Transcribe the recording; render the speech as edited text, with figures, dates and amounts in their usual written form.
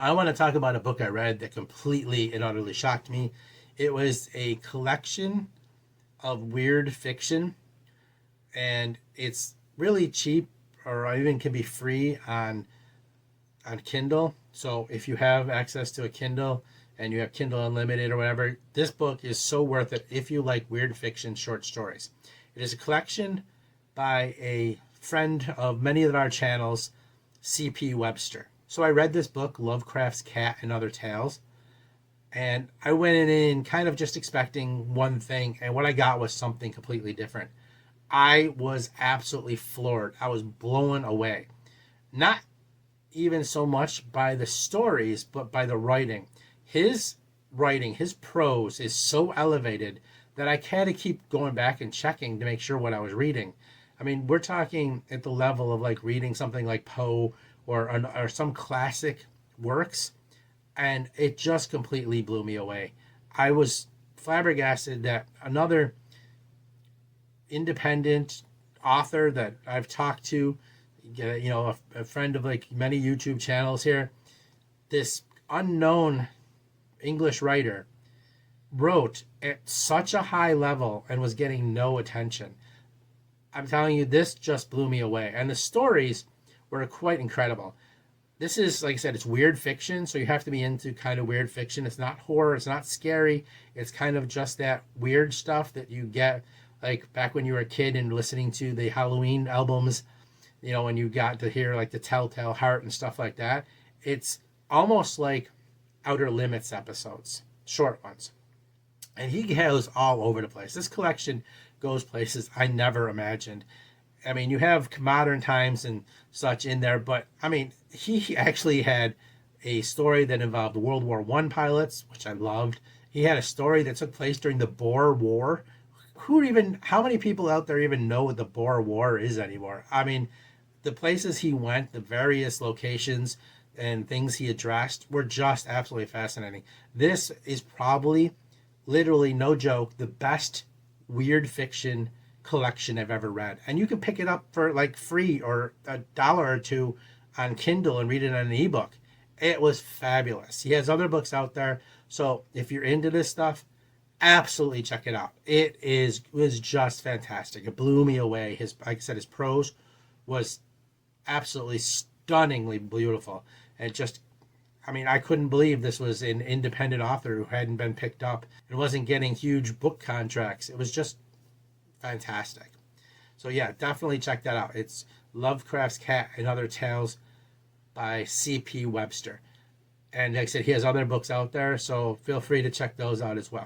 I want to talk about a book I read that completely and utterly shocked me. It was a collection of weird fiction, and it's really cheap, or even can be free on Kindle. So if you have access to a Kindle and you have Kindle Unlimited or whatever, this book is so worth it if you like weird fiction short stories. It is a collection by a friend of many of our channels, C.P. Webster. So I read this book, Lovecraft's Cat and Other Tales, and I went in kind of just expecting one thing, and what I got was something completely different. I was absolutely floored. I was blown away. Not even so much by the stories, but by the writing. His writing, his prose is so elevated that I had to keep going back and checking to make sure what I was reading. I mean, we're talking at the level of like reading something like Poe or some classic works, and it just completely blew me away. I was flabbergasted that another independent author that I've talked to, a friend of like many YouTube channels here, this unknown English writer wrote at such a high level and was getting no attention. I'm telling you, this just blew me away. And the stories were quite incredible. This is, like I said, it's weird fiction, so you have to be into kind of weird fiction. It's not horror, it's not scary. It's kind of just that weird stuff that you get like back when you were a kid and listening to the Halloween albums, when you got to hear like the Telltale Heart and stuff like that. It's almost like Outer Limits episodes, short ones. And he goes all over the place. This collection goes places I never imagined. I mean, you have modern times and such in there, but I mean, he actually had a story that involved World War One pilots, which I loved. He had a story that took place during the Boer War. How many people out there even know what the Boer War is anymore? I mean, the places he went, the various locations and things he addressed were just absolutely fascinating. This is probably, literally, no joke, the best weird fiction collection I've ever read. And you can pick it up for like free or $1 or two on Kindle and read it on an ebook. It was fabulous. He has other books out there. So if you're into this stuff, absolutely check it out. Was just fantastic. It blew me away. Like I said, his prose was absolutely stunningly beautiful. And just, I mean, I couldn't believe this was an independent author who hadn't been picked up and wasn't getting huge book contracts. It was just fantastic. So yeah, definitely check that out. It's Lovecraft's Cat and Other Tales by C.P. Webster. And like I said, he has other books out there, so feel free to check those out as well.